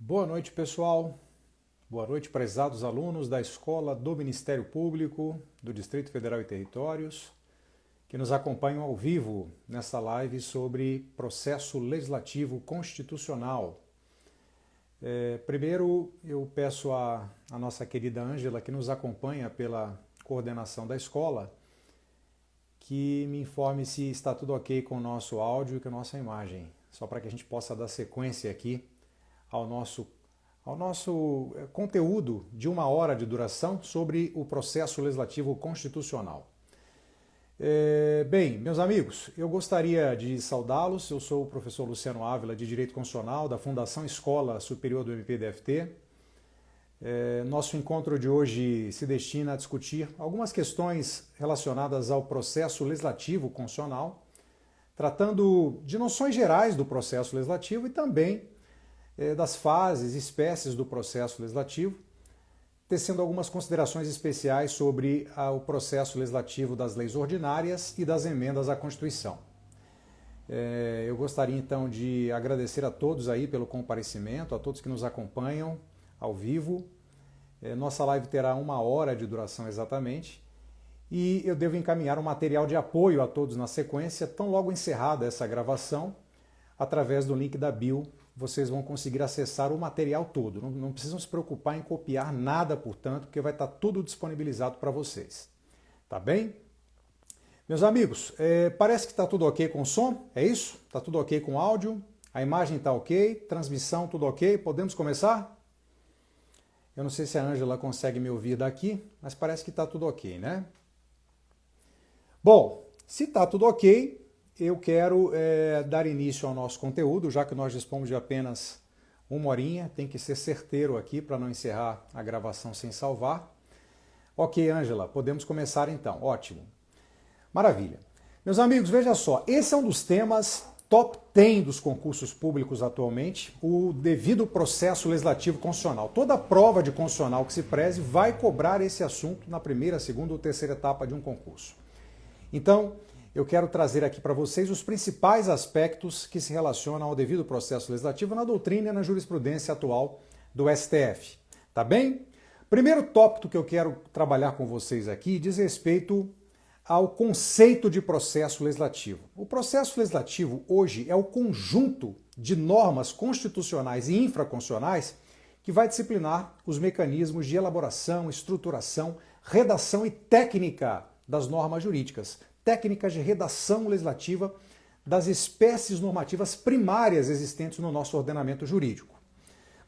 Boa noite, pessoal. Boa noite, prezados alunos da Escola do Ministério Público do Distrito Federal e Territórios, que nos acompanham ao vivo nesta live sobre processo legislativo constitucional. Primeiro, eu peço à nossa querida Ângela, que nos acompanha pela coordenação da escola, que me informe se está tudo ok com o nosso áudio e com a nossa imagem, só para que a gente possa dar sequência aqui ao nosso conteúdo de 1 hora de duração sobre o processo legislativo constitucional. Bem, meus amigos, eu gostaria de saudá-los. Eu sou o professor Luciano Ávila, de Direito Constitucional, da Fundação Escola Superior do MPDFT. Nosso encontro de hoje se destina a discutir algumas questões relacionadas ao processo legislativo constitucional, tratando de noções gerais do processo legislativo e também das fases, espécies do processo legislativo, tecendo algumas considerações especiais sobre o processo legislativo das leis ordinárias e das emendas à Constituição. Eu gostaria então de agradecer a todos aí pelo comparecimento, a todos que nos acompanham ao vivo. Nossa live terá 1 hora de duração exatamente, e eu devo encaminhar um material de apoio a todos na sequência, tão logo encerrada essa gravação, através do link da bio. Vocês vão conseguir acessar o material todo. Não precisam se preocupar em copiar nada, portanto, porque vai estar tudo disponibilizado para vocês. Tá bem? Meus amigos, parece que está tudo ok com o som, é isso? Está tudo ok com o áudio? A imagem está ok? Transmissão tudo ok? Podemos começar? Eu não sei se a Ângela consegue me ouvir daqui, mas parece que está tudo ok, né? Bom, se está tudo ok, eu quero dar início ao nosso conteúdo, já que nós dispomos de apenas 1 horinha, tem que ser certeiro aqui para não encerrar a gravação sem salvar. Ok, Ângela, podemos começar então. Ótimo. Maravilha. Meus amigos, veja só, esse é um dos temas top 10 dos concursos públicos atualmente, o devido processo legislativo constitucional. Toda prova de constitucional que se preze vai cobrar esse assunto na primeira, segunda ou terceira etapa de um concurso. Então, eu quero trazer aqui para vocês os principais aspectos que se relacionam ao devido processo legislativo na doutrina e na jurisprudência atual do STF. Tá bem? Primeiro tópico que eu quero trabalhar com vocês aqui diz respeito ao conceito de processo legislativo. O processo legislativo hoje é o conjunto de normas constitucionais e infraconstitucionais que vai disciplinar os mecanismos de elaboração, estruturação, redação e técnica das normas jurídicas. Técnicas de redação legislativa das espécies normativas primárias existentes no nosso ordenamento jurídico.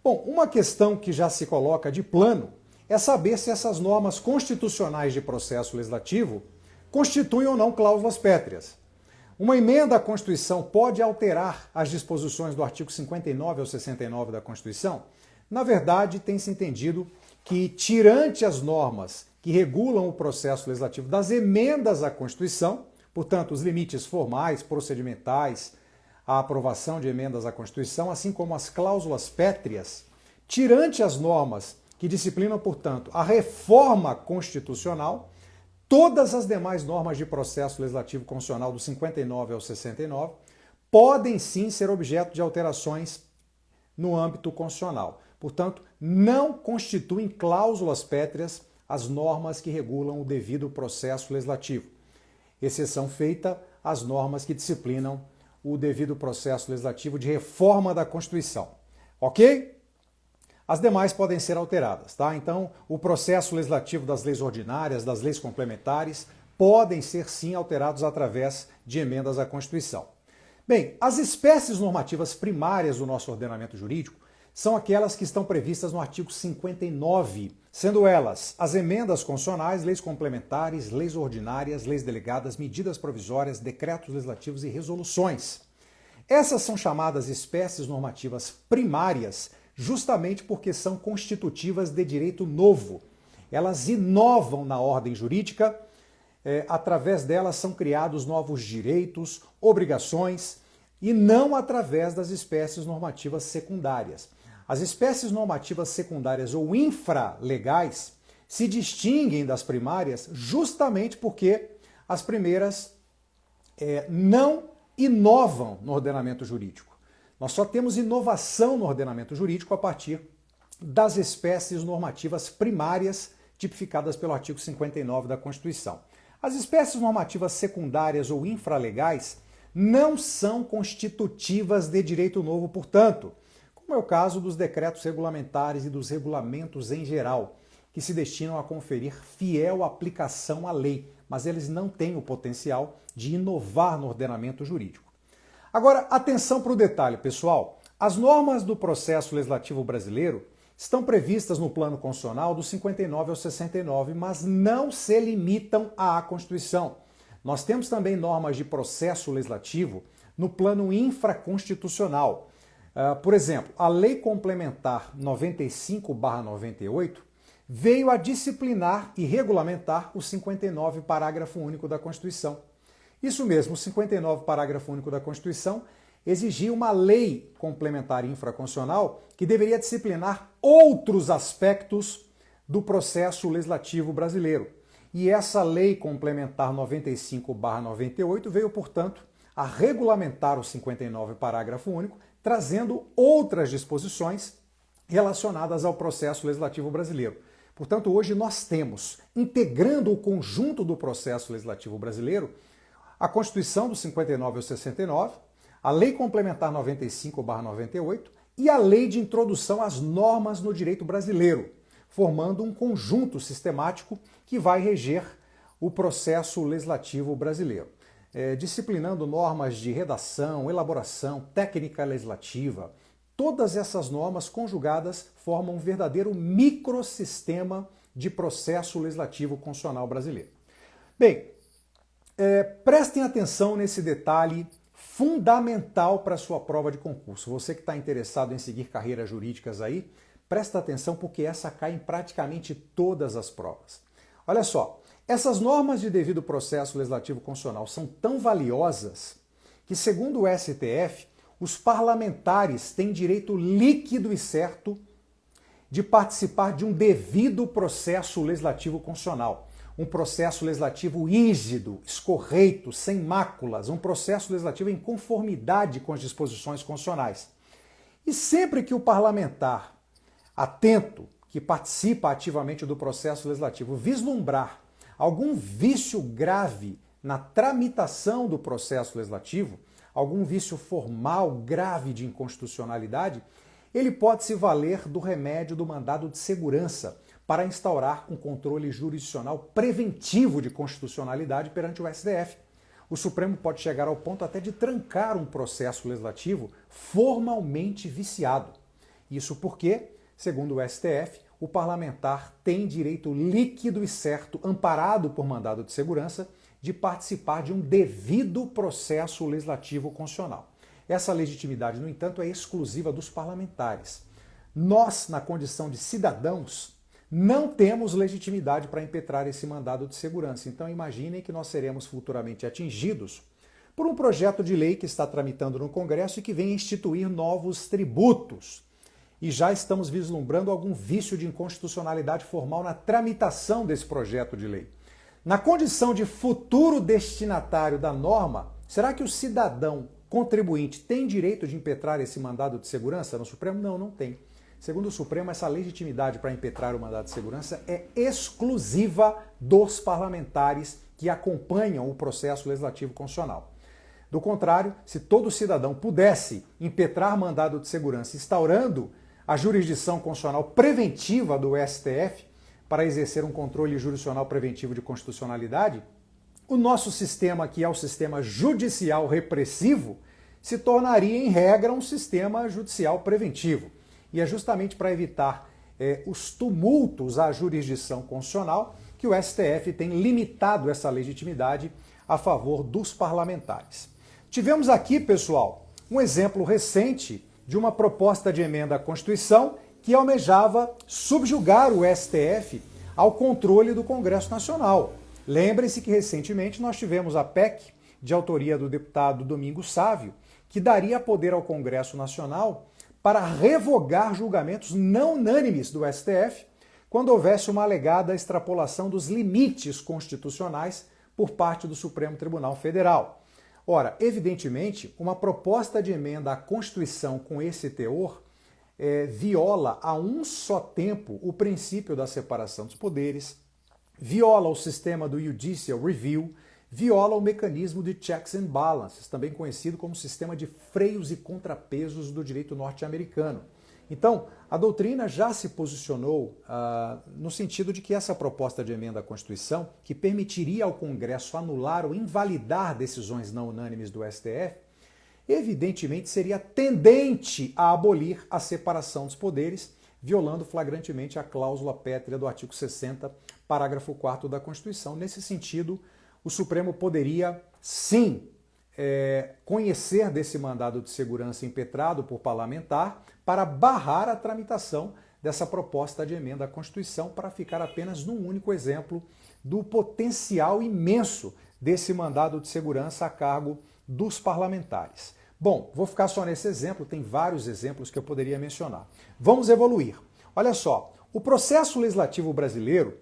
Bom, uma questão que já se coloca de plano é saber se essas normas constitucionais de processo legislativo constituem ou não cláusulas pétreas. Uma emenda à Constituição pode alterar as disposições do artigo 59 ao 69 da Constituição? Na verdade, tem-se entendido que, tirante as normas que regulam o processo legislativo das emendas à Constituição, portanto, os limites formais, procedimentais, a aprovação de emendas à Constituição, assim como as cláusulas pétreas, tirante as normas que disciplinam, portanto, a reforma constitucional, todas as demais normas de processo legislativo constitucional do 59 ao 69 podem sim ser objeto de alterações no âmbito constitucional. Portanto, não constituem cláusulas pétreas as normas que regulam o devido processo legislativo. Exceção feita às normas que disciplinam o devido processo legislativo de reforma da Constituição. Ok? As demais podem ser alteradas, tá? Então, o processo legislativo das leis ordinárias, das leis complementares, podem ser sim alterados através de emendas à Constituição. Bem, as espécies normativas primárias do nosso ordenamento jurídico são aquelas que estão previstas no artigo 59, sendo elas as emendas constitucionais, leis complementares, leis ordinárias, leis delegadas, medidas provisórias, decretos legislativos e resoluções. Essas são chamadas espécies normativas primárias justamente porque são constitutivas de direito novo. Elas inovam na ordem jurídica, através delas são criados novos direitos, obrigações, e não através das espécies normativas secundárias. As espécies normativas secundárias ou infralegais se distinguem das primárias justamente porque as primeiras não inovam no ordenamento jurídico. Nós só temos inovação no ordenamento jurídico a partir das espécies normativas primárias tipificadas pelo artigo 59 da Constituição. As espécies normativas secundárias ou infralegais não são constitutivas de direito novo, portanto, como é o caso dos decretos regulamentares e dos regulamentos em geral, que se destinam a conferir fiel aplicação à lei, mas eles não têm o potencial de inovar no ordenamento jurídico. Agora, atenção para o detalhe, pessoal. As normas do processo legislativo brasileiro estão previstas no plano constitucional do 59 ao 69, mas não se limitam à Constituição. Nós temos também normas de processo legislativo no plano infraconstitucional. Por exemplo, a Lei Complementar 95/98 veio a disciplinar e regulamentar o 59, parágrafo único da Constituição. Isso mesmo, o 59, parágrafo único da Constituição exigia uma lei complementar infraconstitucional que deveria disciplinar outros aspectos do processo legislativo brasileiro. E essa Lei Complementar 95/98 veio, portanto, a regulamentar o 59, parágrafo único, trazendo outras disposições relacionadas ao processo legislativo brasileiro. Portanto, hoje nós temos, integrando o conjunto do processo legislativo brasileiro, a Constituição do 59 ao 69, a Lei Complementar 95/98 e a Lei de Introdução às Normas no Direito Brasileiro, formando um conjunto sistemático que vai reger o processo legislativo brasileiro, disciplinando normas de redação, elaboração, técnica legislativa. Todas essas normas conjugadas formam um verdadeiro microsistema de processo legislativo constitucional brasileiro. Bem, prestem atenção nesse detalhe fundamental para a sua prova de concurso. Você que está interessado em seguir carreiras jurídicas aí, presta atenção porque essa cai em praticamente todas as provas. Olha só, essas normas de devido processo legislativo constitucional são tão valiosas que, segundo o STF, os parlamentares têm direito líquido e certo de participar de um devido processo legislativo constitucional. Um processo legislativo rígido, escorreito, sem máculas, um processo legislativo em conformidade com as disposições constitucionais. E sempre que o parlamentar atento, que participa ativamente do processo legislativo, vislumbrar algum vício grave na tramitação do processo legislativo, algum vício formal grave de inconstitucionalidade, ele pode se valer do remédio do mandado de segurança para instaurar um controle jurisdicional preventivo de constitucionalidade perante o STF. O Supremo pode chegar ao ponto até de trancar um processo legislativo formalmente viciado. Isso porque, segundo o STF, o parlamentar tem direito líquido e certo, amparado por mandado de segurança, de participar de um devido processo legislativo constitucional. Essa legitimidade, no entanto, é exclusiva dos parlamentares. Nós, na condição de cidadãos, não temos legitimidade para impetrar esse mandado de segurança. Então imaginem que nós seremos futuramente atingidos por um projeto de lei que está tramitando no Congresso e que vem instituir novos tributos. E já estamos vislumbrando algum vício de inconstitucionalidade formal na tramitação desse projeto de lei. Na condição de futuro destinatário da norma, será que o cidadão contribuinte tem direito de impetrar esse mandado de segurança no Supremo? Não, não tem. Segundo o Supremo, essa legitimidade para impetrar o mandado de segurança é exclusiva dos parlamentares que acompanham o processo legislativo constitucional. Do contrário, se todo cidadão pudesse impetrar mandado de segurança, instaurando a jurisdição constitucional preventiva do STF para exercer um controle jurisdicional preventivo de constitucionalidade, o nosso sistema, que é o sistema judicial repressivo, se tornaria, em regra, um sistema judicial preventivo. E é justamente para evitar os tumultos à jurisdição constitucional que o STF tem limitado essa legitimidade a favor dos parlamentares. Tivemos aqui, pessoal, um exemplo recente de uma proposta de emenda à Constituição que almejava subjugar o STF ao controle do Congresso Nacional. Lembrem-se que recentemente nós tivemos a PEC, de autoria do deputado Domingos Sávio, que daria poder ao Congresso Nacional para revogar julgamentos não unânimes do STF quando houvesse uma alegada extrapolação dos limites constitucionais por parte do Supremo Tribunal Federal. Ora, evidentemente, uma proposta de emenda à Constituição com esse teor viola a um só tempo o princípio da separação dos poderes, viola o sistema do Judicial Review, viola o mecanismo de checks and balances, também conhecido como sistema de freios e contrapesos do direito norte-americano. Então, a doutrina já se posicionou no sentido de que essa proposta de emenda à Constituição, que permitiria ao Congresso anular ou invalidar decisões não unânimes do STF, evidentemente seria tendente a abolir a separação dos poderes, violando flagrantemente a cláusula pétrea do artigo 60, parágrafo 4º da Constituição. Nesse sentido, o Supremo poderia, sim, conhecer desse mandado de segurança impetrado por parlamentar para barrar a tramitação dessa proposta de emenda à Constituição, para ficar apenas num único exemplo do potencial imenso desse mandado de segurança a cargo dos parlamentares. Bom, vou ficar só nesse exemplo, tem vários exemplos que eu poderia mencionar. Vamos evoluir. Olha só, o processo legislativo brasileiro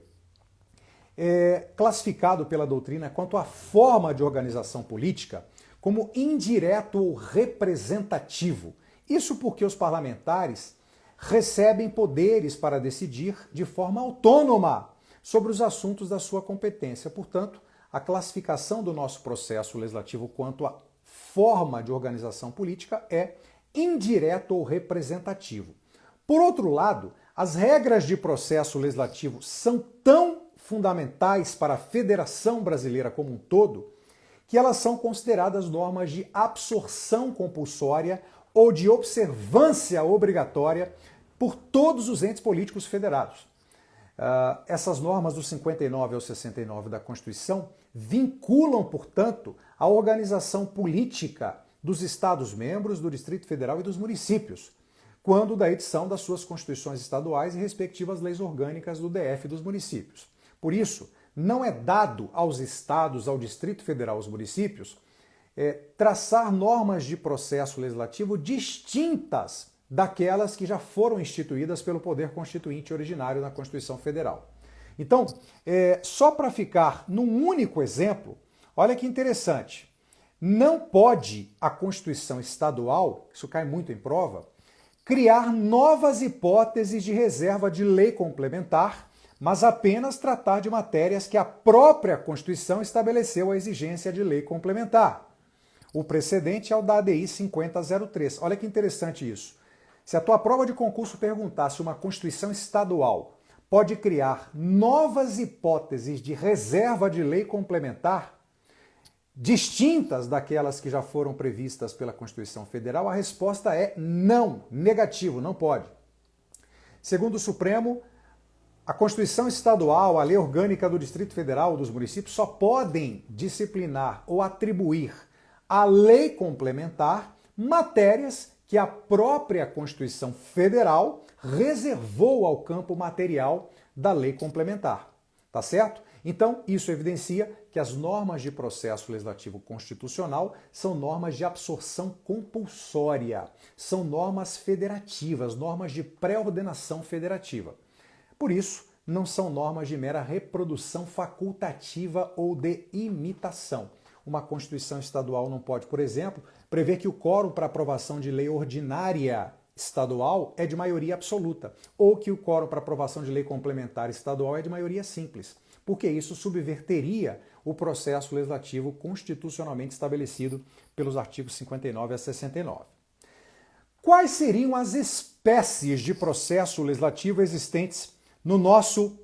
é classificado pela doutrina quanto à forma de organização política como indireto ou representativo. Isso porque os parlamentares recebem poderes para decidir de forma autônoma sobre os assuntos da sua competência. Portanto, a classificação do nosso processo legislativo quanto à forma de organização política é indireto ou representativo. Por outro lado, as regras de processo legislativo são tão fundamentais para a Federação Brasileira como um todo, que elas são consideradas normas de absorção compulsória ou de observância obrigatória por todos os entes políticos federados. Essas normas do 59 ao 69 da Constituição vinculam, portanto, a organização política dos Estados-membros, do Distrito Federal e dos municípios, quando da edição das suas constituições estaduais e respectivas leis orgânicas do DF e dos municípios. Por isso, não é dado aos estados, ao Distrito Federal, aos municípios, traçar normas de processo legislativo distintas daquelas que já foram instituídas pelo Poder Constituinte originário na Constituição Federal. Então, só para ficar num único exemplo, olha que interessante. Não pode a Constituição estadual, isso cai muito em prova, criar novas hipóteses de reserva de lei complementar, mas apenas tratar de matérias que a própria Constituição estabeleceu a exigência de lei complementar. O precedente é o da ADI 5003. Olha que interessante isso. Se a tua prova de concurso perguntar se uma Constituição estadual pode criar novas hipóteses de reserva de lei complementar, distintas daquelas que já foram previstas pela Constituição Federal, a resposta é não, negativo, não pode. Segundo o Supremo, a Constituição Estadual, a Lei Orgânica do Distrito Federal ou dos municípios só podem disciplinar ou atribuir à lei complementar matérias que a própria Constituição Federal reservou ao campo material da lei complementar. Tá certo? Então, isso evidencia que as normas de processo legislativo constitucional são normas de absorção compulsória, são normas federativas, normas de pré-ordenação federativa. Por isso, não são normas de mera reprodução facultativa ou de imitação. Uma Constituição estadual não pode, por exemplo, prever que o quórum para aprovação de lei ordinária estadual é de maioria absoluta, ou que o quórum para aprovação de lei complementar estadual é de maioria simples, porque isso subverteria o processo legislativo constitucionalmente estabelecido pelos artigos 59 a 69. Quais seriam as espécies de processo legislativo existentes no nosso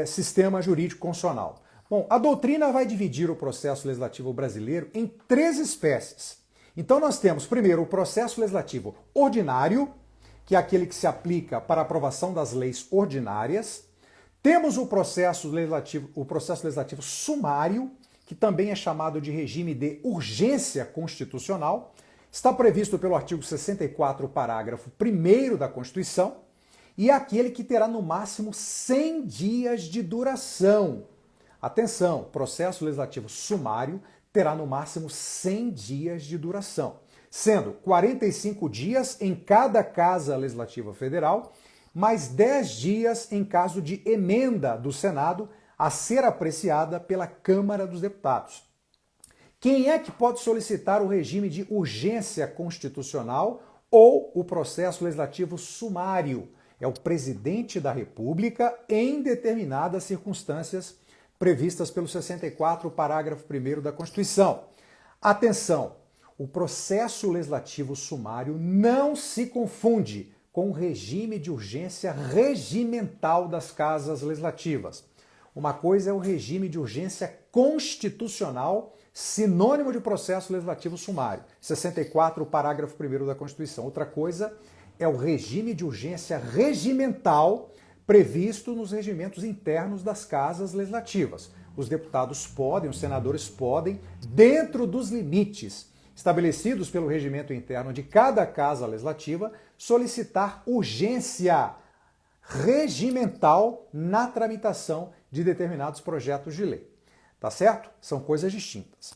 sistema jurídico constitucional? Bom, a doutrina vai dividir o processo legislativo brasileiro em 3 espécies. Então nós temos, primeiro, o processo legislativo ordinário, que é aquele que se aplica para a aprovação das leis ordinárias. Temos o processo legislativo sumário, que também é chamado de regime de urgência constitucional. Está previsto pelo artigo 64, parágrafo 1º da Constituição, e é aquele que terá no máximo 100 dias de duração. Atenção, processo legislativo sumário terá no máximo 100 dias de duração, sendo 45 dias em cada Casa Legislativa Federal, mais 10 dias em caso de emenda do Senado a ser apreciada pela Câmara dos Deputados. Quem é que pode solicitar o regime de urgência constitucional ou o processo legislativo sumário? É o presidente da República em determinadas circunstâncias previstas pelo 64, parágrafo 1º da Constituição. Atenção, o processo legislativo sumário não se confunde com o regime de urgência regimental das casas legislativas. Uma coisa é o regime de urgência constitucional, sinônimo de processo legislativo sumário, 64, parágrafo 1º da Constituição. Outra coisa é o regime de urgência regimental previsto nos regimentos internos das casas legislativas. Os deputados podem, os senadores podem, dentro dos limites estabelecidos pelo regimento interno de cada casa legislativa, solicitar urgência regimental na tramitação de determinados projetos de lei. Tá certo? São coisas distintas.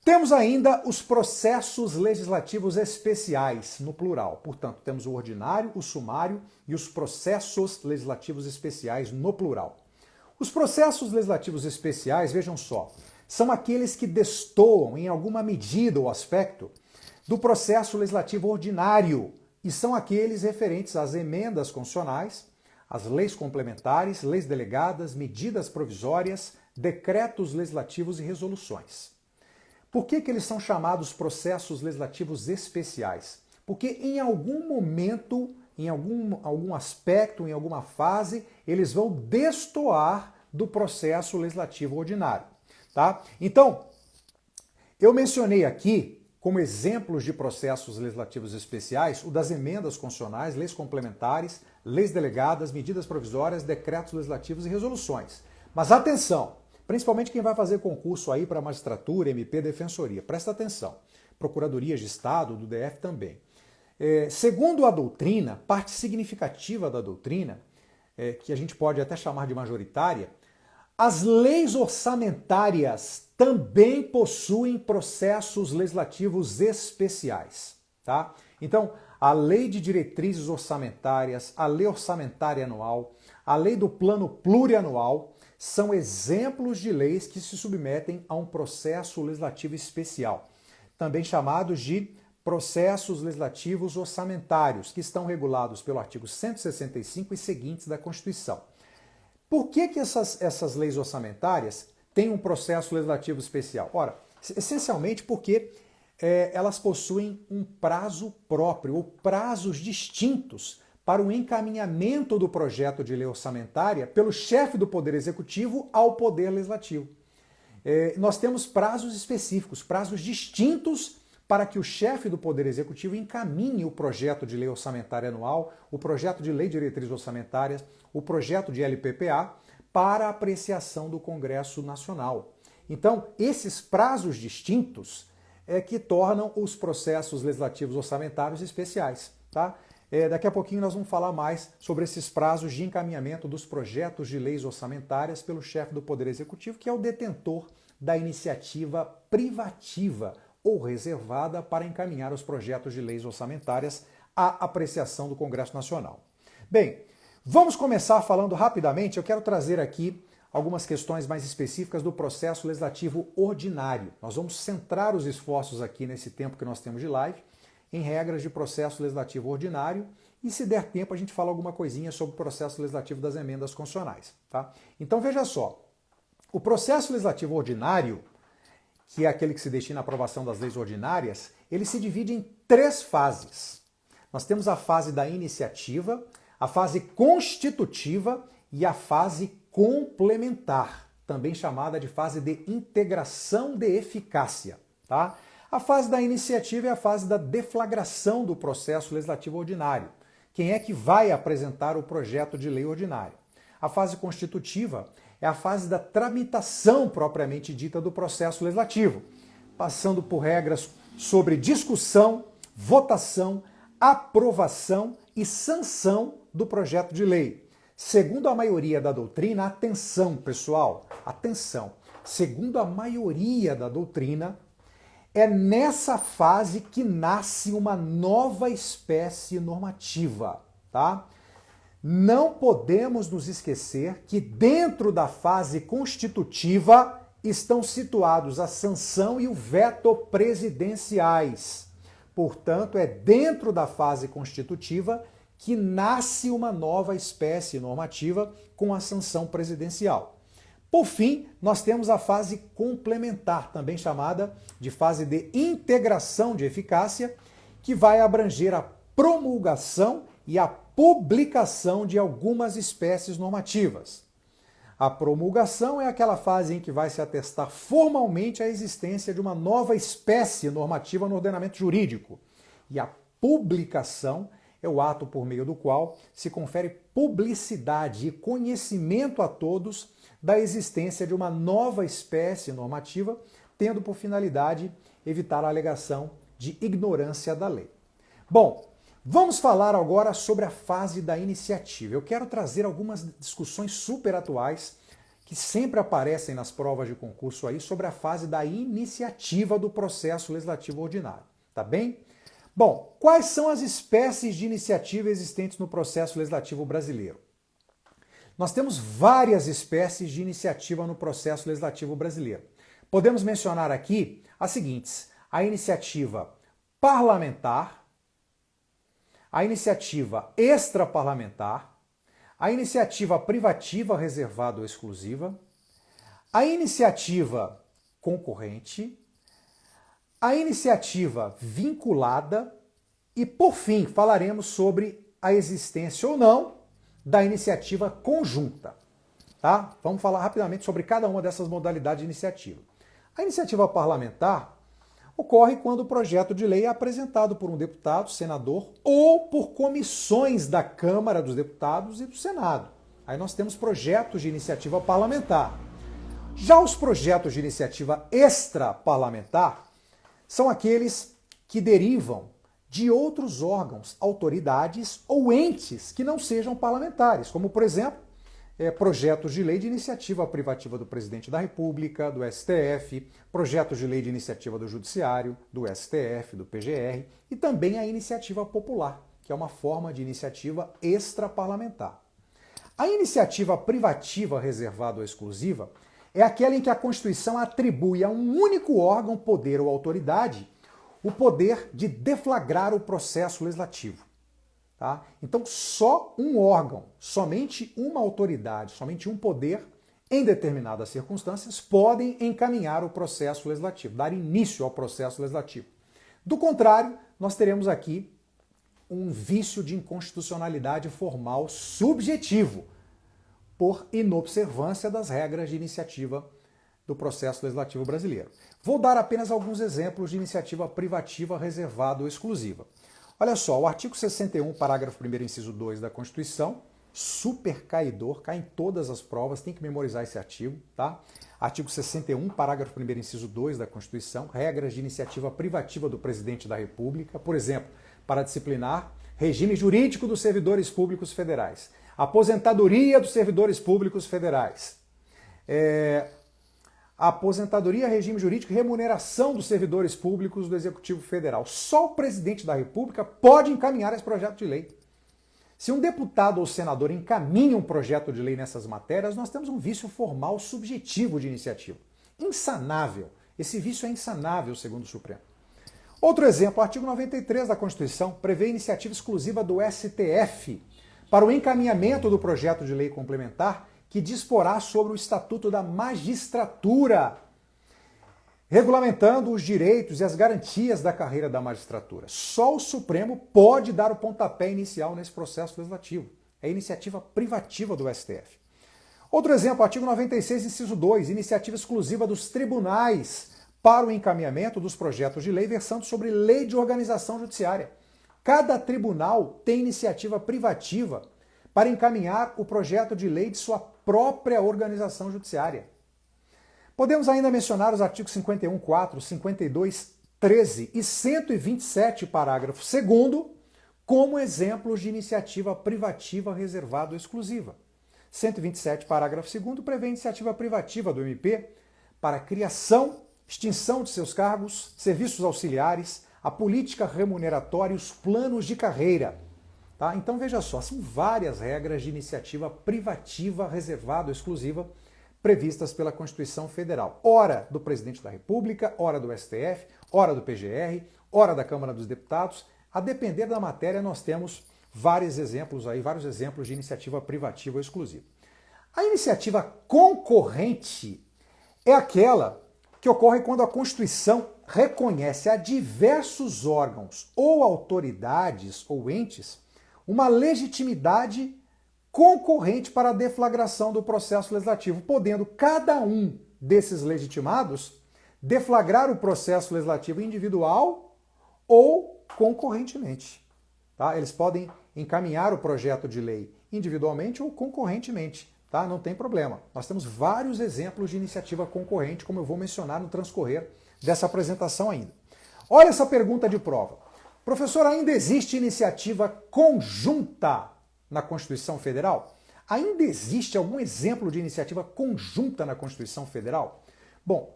Temos ainda os processos legislativos especiais, no plural. Portanto, temos o ordinário, o sumário e os processos legislativos especiais, no plural. Os processos legislativos especiais, vejam só, são aqueles que destoam em alguma medida ou aspecto do processo legislativo ordinário e são aqueles referentes às emendas constitucionais, às leis complementares, leis delegadas, medidas provisórias, decretos legislativos e resoluções. Por que eles são chamados processos legislativos especiais? Porque em algum momento, em algum aspecto, em alguma fase, eles vão destoar do processo legislativo ordinário. Tá? Então, eu mencionei aqui, como exemplos de processos legislativos especiais, o das emendas constitucionais, leis complementares, leis delegadas, medidas provisórias, decretos legislativos e resoluções. Mas atenção! Principalmente quem vai fazer concurso aí para magistratura, MP, defensoria. Presta atenção. Procuradorias de Estado, do DF também. Segundo a doutrina, parte significativa da doutrina, que a gente pode até chamar de majoritária, as leis orçamentárias também possuem processos legislativos especiais. Tá? Então, a lei de diretrizes orçamentárias, a lei orçamentária anual, a lei do plano plurianual, são exemplos de leis que se submetem a um processo legislativo especial, também chamados de processos legislativos orçamentários, que estão regulados pelo artigo 165 e seguintes da Constituição. Por que essas leis orçamentárias têm um processo legislativo especial? Ora, essencialmente porque elas possuem um prazo próprio, ou prazos distintos, para o encaminhamento do projeto de lei orçamentária pelo chefe do Poder Executivo ao Poder Legislativo. Nós temos prazos específicos, prazos distintos para que o chefe do Poder Executivo encaminhe o projeto de lei orçamentária anual, o projeto de lei de diretrizes orçamentárias, o projeto de LPPA para apreciação do Congresso Nacional. Então, esses prazos distintos é que tornam os processos legislativos orçamentários especiais, tá? Daqui a pouquinho nós vamos falar mais sobre esses prazos de encaminhamento dos projetos de leis orçamentárias pelo chefe do Poder Executivo, que é o detentor da iniciativa privativa ou reservada para encaminhar os projetos de leis orçamentárias à apreciação do Congresso Nacional. Bem, vamos começar falando rapidamente. Eu quero trazer aqui algumas questões mais específicas do processo legislativo ordinário. Nós vamos centrar os esforços aqui nesse tempo que nós temos de live em regras de processo legislativo ordinário e, se der tempo, a gente fala alguma coisinha sobre o processo legislativo das emendas constitucionais. Tá? Então, veja só, o processo legislativo ordinário, que é aquele que se destina à aprovação das leis ordinárias, ele se divide em 3 fases. Nós temos a fase da iniciativa, a fase constitutiva e a fase complementar, também chamada de fase de integração de eficácia. Tá? A fase da iniciativa é a fase da deflagração do processo legislativo ordinário. Quem é que vai apresentar o projeto de lei ordinária? A fase constitutiva é a fase da tramitação propriamente dita do processo legislativo, passando por regras sobre discussão, votação, aprovação e sanção do projeto de lei. Segundo a maioria da doutrina, atenção pessoal, atenção, segundo a maioria da doutrina, é nessa fase que nasce uma nova espécie normativa, tá? Não podemos nos esquecer que dentro da fase constitutiva estão situados a sanção e o veto presidenciais. Portanto, é dentro da fase constitutiva que nasce uma nova espécie normativa com a sanção presidencial. Por fim, nós temos a fase complementar, também chamada de fase de integração de eficácia, que vai abranger a promulgação e a publicação de algumas espécies normativas. A promulgação é aquela fase em que vai se atestar formalmente a existência de uma nova espécie normativa no ordenamento jurídico. E a publicação é o ato por meio do qual se confere publicidade e conhecimento a todos da existência de uma nova espécie normativa, tendo por finalidade evitar a alegação de ignorância da lei. Bom, vamos falar agora sobre a fase da iniciativa. Eu quero trazer algumas discussões super atuais que sempre aparecem nas provas de concurso aí sobre a fase da iniciativa do processo legislativo ordinário, tá bem? Bom, quais são as espécies de iniciativa existentes no processo legislativo brasileiro? Nós temos várias espécies de iniciativa no processo legislativo brasileiro. Podemos mencionar aqui as seguintes: a iniciativa parlamentar, a iniciativa extraparlamentar, a iniciativa privativa reservada ou exclusiva, a iniciativa concorrente, a iniciativa vinculada e, por fim, falaremos sobre a existência ou não da iniciativa conjunta. Tá? Vamos falar rapidamente sobre cada uma dessas modalidades de iniciativa. A iniciativa parlamentar ocorre quando o projeto de lei é apresentado por um deputado, senador ou por comissões da Câmara dos Deputados e do Senado. Aí nós temos projetos de iniciativa parlamentar. Já os projetos de iniciativa extraparlamentar são aqueles que derivam de outros órgãos, autoridades ou entes que não sejam parlamentares, como, por exemplo, projetos de lei de iniciativa privativa do Presidente da República, do STF, projetos de lei de iniciativa do Judiciário, do STF, do PGR e também a iniciativa popular, que é uma forma de iniciativa extraparlamentar. A iniciativa privativa reservada ou exclusiva é aquela em que a Constituição atribui a um único órgão, poder ou autoridade o poder de deflagrar o processo legislativo. Tá? Então, só um órgão, somente uma autoridade, somente um poder, em determinadas circunstâncias, podem encaminhar o processo legislativo, dar início ao processo legislativo. Do contrário, nós teremos aqui um vício de inconstitucionalidade formal subjetivo, por inobservância das regras de iniciativa do processo legislativo brasileiro. Vou dar apenas alguns exemplos de iniciativa privativa reservada ou exclusiva. Olha só, o artigo 61, parágrafo 1º, inciso 2 da Constituição, super caidor, cai em todas as provas, tem que memorizar esse artigo, tá? Artigo 61, parágrafo 1º, inciso 2 da Constituição, regras de iniciativa privativa do Presidente da República, por exemplo, para disciplinar regime jurídico dos servidores públicos federais, aposentadoria dos servidores públicos federais, aposentadoria, regime jurídico e remuneração dos servidores públicos do Executivo Federal. Só o Presidente da República pode encaminhar esse projeto de lei. Se um deputado ou senador encaminha um projeto de lei nessas matérias, nós temos um vício formal subjetivo de iniciativa. Insanável. Esse vício é insanável, segundo o Supremo. Outro exemplo, o artigo 93 da Constituição prevê iniciativa exclusiva do STF para o encaminhamento do projeto de lei complementar que disporá sobre o Estatuto da Magistratura, regulamentando os direitos e as garantias da carreira da magistratura. Só o Supremo pode dar o pontapé inicial nesse processo legislativo. É iniciativa privativa do STF. Outro exemplo, artigo 96, inciso 2, iniciativa exclusiva dos tribunais para o encaminhamento dos projetos de lei versando sobre lei de organização judiciária. Cada tribunal tem iniciativa privativa para encaminhar o projeto de lei de sua própria organização judiciária. Podemos ainda mencionar os artigos 51.4, 52.13 e 127, parágrafo 2º, como exemplos de iniciativa privativa reservada ou exclusiva. 127, parágrafo 2º, prevê iniciativa privativa do MP para criação, extinção de seus cargos, serviços auxiliares, a política remuneratória e os planos de carreira. Tá? Então veja só, são várias regras de iniciativa privativa reservada ou exclusiva previstas pela Constituição Federal. Ora do Presidente da República, ora do STF, ora do PGR, ora da Câmara dos Deputados. A depender da matéria, nós temos vários exemplos de iniciativa privativa ou exclusiva. A iniciativa concorrente é aquela que ocorre quando a Constituição reconhece a diversos órgãos ou autoridades ou entes uma legitimidade concorrente para a deflagração do processo legislativo, podendo cada um desses legitimados deflagrar o processo legislativo individual ou concorrentemente. Tá? Eles podem encaminhar o projeto de lei individualmente ou concorrentemente. Tá? Não tem problema. Nós temos vários exemplos de iniciativa concorrente, como eu vou mencionar no transcorrer dessa apresentação ainda. Olha essa pergunta de prova. Professor, ainda existe iniciativa conjunta na Constituição Federal? Ainda existe algum exemplo de iniciativa conjunta na Constituição Federal? Bom,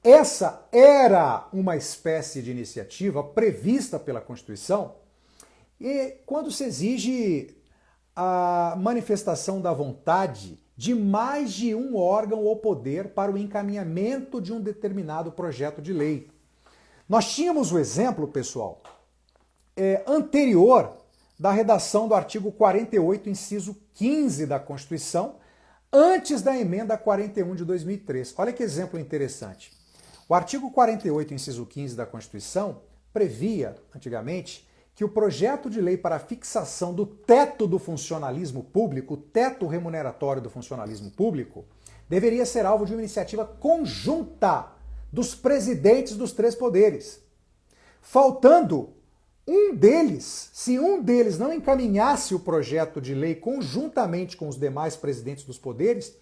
essa era uma espécie de iniciativa prevista pela Constituição e quando se exige a manifestação da vontade de mais de um órgão ou poder para o encaminhamento de um determinado projeto de lei. Nós tínhamos o exemplo, pessoal, anterior da redação do artigo 48, inciso 15 da Constituição, antes da emenda 41 de 2003. Olha que exemplo interessante. O artigo 48, inciso 15 da Constituição previa, antigamente, que o projeto de lei para a fixação do teto do funcionalismo público, o teto remuneratório do funcionalismo público, deveria ser alvo de uma iniciativa conjunta dos presidentes dos três poderes. Faltando um deles, se um deles não encaminhasse o projeto de lei conjuntamente com os demais presidentes dos poderes,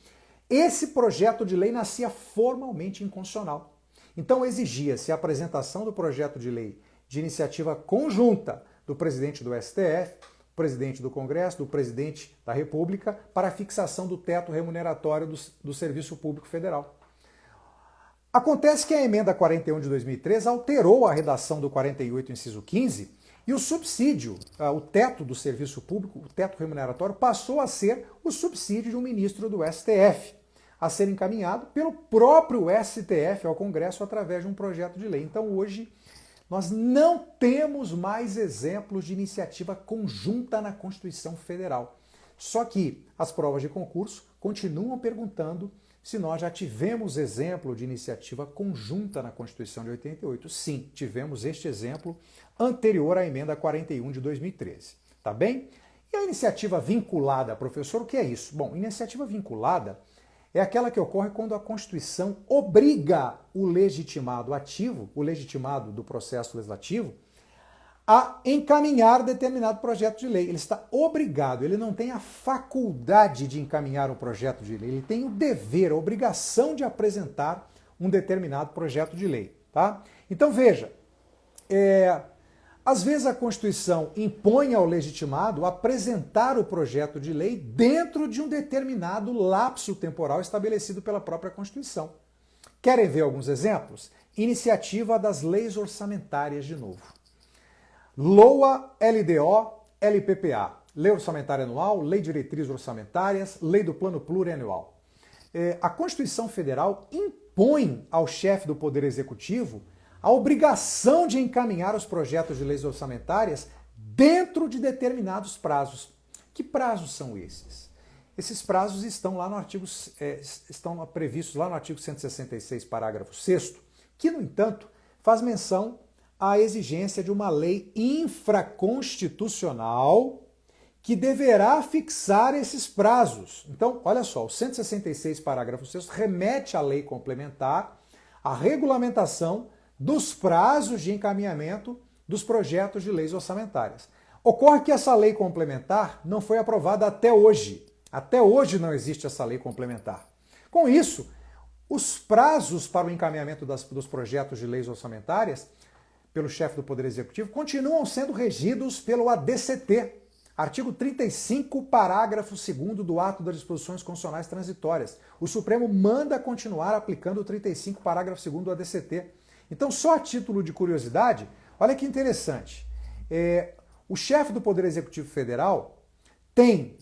esse projeto de lei nascia formalmente inconstitucional. Então exigia-se a apresentação do projeto de lei de iniciativa conjunta do presidente do STF, do presidente do Congresso, do presidente da República, para a fixação do teto remuneratório do Serviço Público Federal. Acontece que a emenda 41 de 2003 alterou a redação do 48, inciso 15, e o subsídio, o teto do serviço público, o teto remuneratório, passou a ser o subsídio de um ministro do STF, a ser encaminhado pelo próprio STF ao Congresso através de um projeto de lei. Então hoje nós não temos mais exemplos de iniciativa conjunta na Constituição Federal. Só que as provas de concurso continuam perguntando se nós já tivemos exemplo de iniciativa conjunta na Constituição de 88. Sim, tivemos este exemplo anterior à emenda 41 de 2013. Tá bem? E a iniciativa vinculada, professor, o que é isso? Bom, iniciativa vinculada é aquela que ocorre quando a Constituição obriga o legitimado ativo, o legitimado do processo legislativo, a encaminhar determinado projeto de lei. Ele está obrigado, ele não tem a faculdade de encaminhar um projeto de lei, ele tem o dever, a obrigação de apresentar um determinado projeto de lei. Tá? Então veja, às vezes a Constituição impõe ao legitimado apresentar o projeto de lei dentro de um determinado lapso temporal estabelecido pela própria Constituição. Querem ver alguns exemplos? Iniciativa das leis orçamentárias de novo. LOA, LDO, LPPA. Lei Orçamentária Anual, Lei de Diretrizes Orçamentárias, Lei do Plano Plurianual. A Constituição Federal impõe ao chefe do Poder Executivo a obrigação de encaminhar os projetos de leis orçamentárias dentro de determinados prazos. Que prazos são esses? Esses prazos estão lá no artigo, estão previstos lá no artigo 166, parágrafo 6º, que, no entanto, faz menção à exigência de uma lei infraconstitucional que deverá fixar esses prazos. Então, olha só, o 166, parágrafo 6º, remete à lei complementar a regulamentação dos prazos de encaminhamento dos projetos de leis orçamentárias. Ocorre que essa lei complementar não foi aprovada até hoje. Até hoje não existe essa lei complementar. Com isso, os prazos para o encaminhamento dos projetos de leis orçamentárias pelo chefe do Poder Executivo continuam sendo regidos pelo ADCT, artigo 35, parágrafo 2º do Ato das Disposições Constitucionais Transitórias. O Supremo manda continuar aplicando o 35, parágrafo 2º do ADCT. Então, só a título de curiosidade, olha que interessante. O chefe do Poder Executivo Federal tem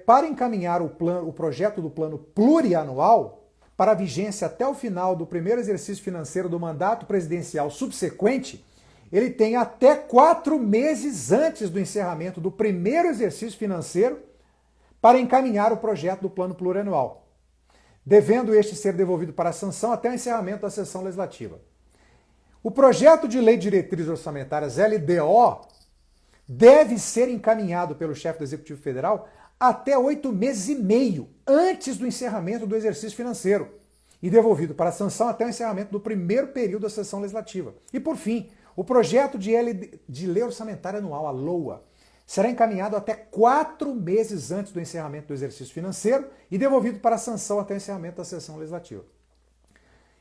para encaminhar o projeto do plano plurianual para a vigência até o final do primeiro exercício financeiro do mandato presidencial subsequente, ele tem até 4 meses antes do encerramento do primeiro exercício financeiro para encaminhar o projeto do plano plurianual, devendo este ser devolvido para a sanção até o encerramento da sessão legislativa. O projeto de lei de diretrizes orçamentárias, LDO, deve ser encaminhado pelo chefe do Executivo Federal até 8 meses e meio antes do encerramento do exercício financeiro e devolvido para a sanção até o encerramento do primeiro período da sessão legislativa. E, por fim, o projeto de lei orçamentária anual, a LOA, será encaminhado até 4 meses antes do encerramento do exercício financeiro e devolvido para a sanção até o encerramento da sessão legislativa.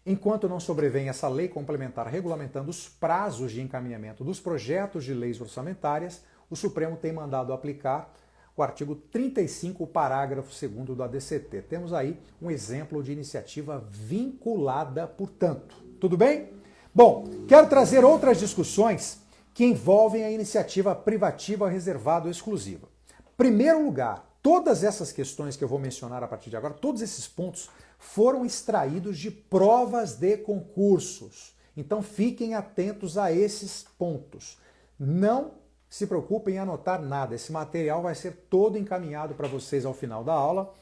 Enquanto não sobrevém essa lei complementar regulamentando os prazos de encaminhamento dos projetos de leis orçamentárias, o Supremo tem mandado aplicar o artigo 35, parágrafo 2º do ADCT. Temos aí um exemplo de iniciativa vinculada, portanto. Tudo bem? Bom, quero trazer outras discussões que envolvem a iniciativa privativa reservada ou exclusiva. Primeiro lugar, todas essas questões que eu vou mencionar a partir de agora, todos esses pontos foram extraídos de provas de concursos. Então fiquem atentos a esses pontos. Não se preocupem em anotar nada. Esse material vai ser todo encaminhado para vocês ao final da aula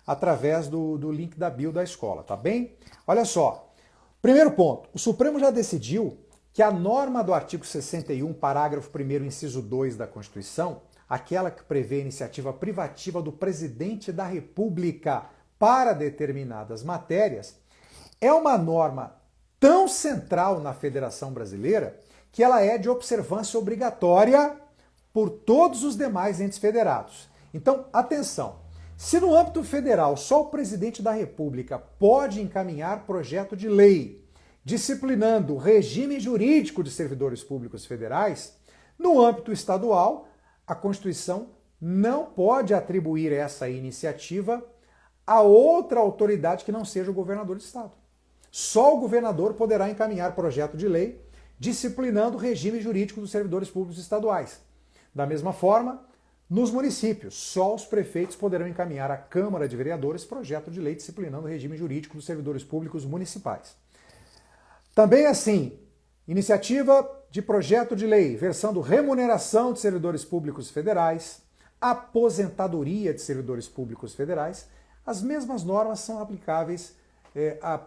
através do link da bio da escola, tá bem? Olha só. Primeiro ponto. O Supremo já decidiu que a norma do artigo 61, parágrafo 1º, inciso 2 da Constituição, aquela que prevê a iniciativa privativa do presidente da República para determinadas matérias, é uma norma tão central na Federação Brasileira que ela é de observância obrigatória por todos os demais entes federados. Então, atenção, se no âmbito federal só o presidente da República pode encaminhar projeto de lei disciplinando o regime jurídico de servidores públicos federais, no âmbito estadual, a Constituição não pode atribuir essa iniciativa a outra autoridade que não seja o governador de estado. Só o governador poderá encaminhar projeto de lei disciplinando o regime jurídico dos servidores públicos estaduais. Da mesma forma, nos municípios, só os prefeitos poderão encaminhar à Câmara de Vereadores projeto de lei disciplinando o regime jurídico dos servidores públicos municipais. Também assim, iniciativa de projeto de lei versando remuneração de servidores públicos federais, aposentadoria de servidores públicos federais, as mesmas normas são aplicáveis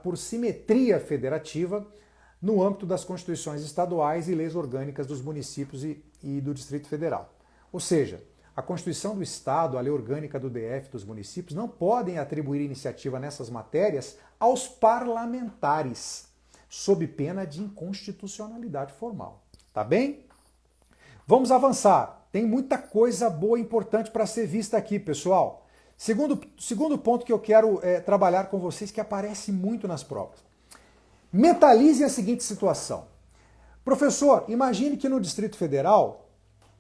por simetria federativa no âmbito das constituições estaduais e leis orgânicas dos municípios e do Distrito Federal. Ou seja, a Constituição do Estado, a lei orgânica do DF dos municípios não podem atribuir iniciativa nessas matérias aos parlamentares, sob pena de inconstitucionalidade formal. Tá bem? Vamos avançar. Tem muita coisa boa e importante para ser vista aqui, pessoal. Segundo ponto que eu quero trabalhar com vocês, que aparece muito nas provas. Mentalize a seguinte situação. Professor, imagine que no Distrito Federal,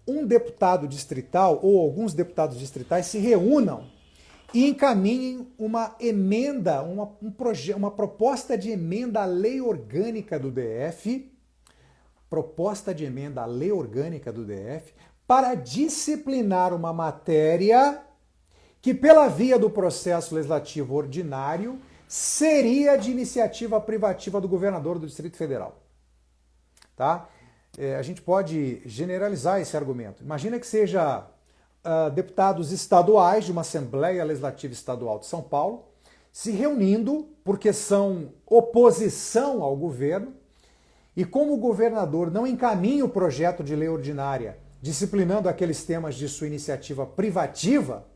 um deputado distrital ou alguns deputados distritais se reúnam e encaminhem uma emenda, uma proposta de emenda à lei orgânica do DF, para disciplinar uma matéria que, pela via do processo legislativo ordinário, seria de iniciativa privativa do governador do Distrito Federal. Tá? A gente pode generalizar esse argumento. Imagina que seja deputados estaduais de uma Assembleia Legislativa Estadual de São Paulo se reunindo porque são oposição ao governo e como o governador não encaminha o projeto de lei ordinária disciplinando aqueles temas de sua iniciativa privativa,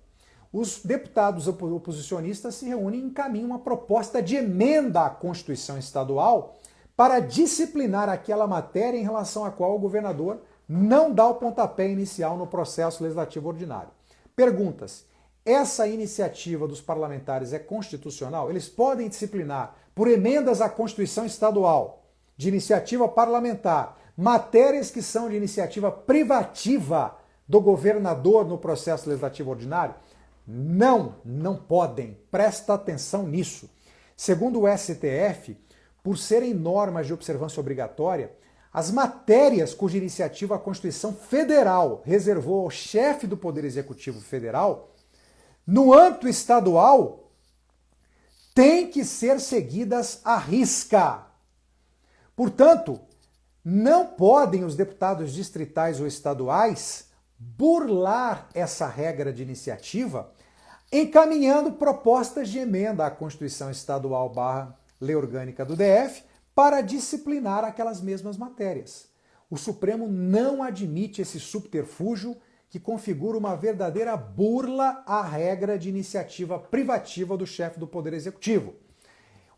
os deputados oposicionistas se reúnem e encaminham uma proposta de emenda à Constituição Estadual para disciplinar aquela matéria em relação à qual o governador não dá o pontapé inicial no processo legislativo ordinário. Perguntas: essa iniciativa dos parlamentares é constitucional? Eles podem disciplinar, por emendas à Constituição Estadual, de iniciativa parlamentar, matérias que são de iniciativa privativa do governador no processo legislativo ordinário? Não podem. Presta atenção nisso. Segundo o STF, por serem normas de observância obrigatória, as matérias cuja iniciativa a Constituição Federal reservou ao chefe do Poder Executivo Federal no âmbito estadual, têm que ser seguidas à risca. Portanto, não podem os deputados distritais ou estaduais burlar essa regra de iniciativa encaminhando propostas de emenda à Constituição Estadual / Lei Orgânica do DF para disciplinar aquelas mesmas matérias. O Supremo não admite esse subterfúgio que configura uma verdadeira burla à regra de iniciativa privativa do chefe do Poder Executivo.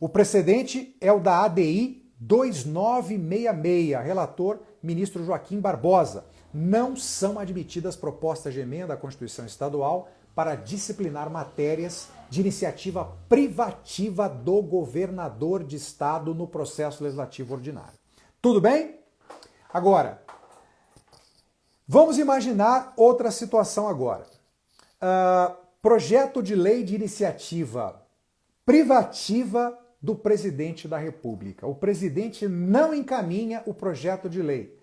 O precedente é o da ADI 2966, relator ministro Joaquim Barbosa. Não são admitidas propostas de emenda à Constituição Estadual para disciplinar matérias de iniciativa privativa do governador de estado no processo legislativo ordinário. Tudo bem? Agora, vamos imaginar outra situação agora. Projeto de lei de iniciativa privativa do presidente da República. O presidente não encaminha o projeto de lei.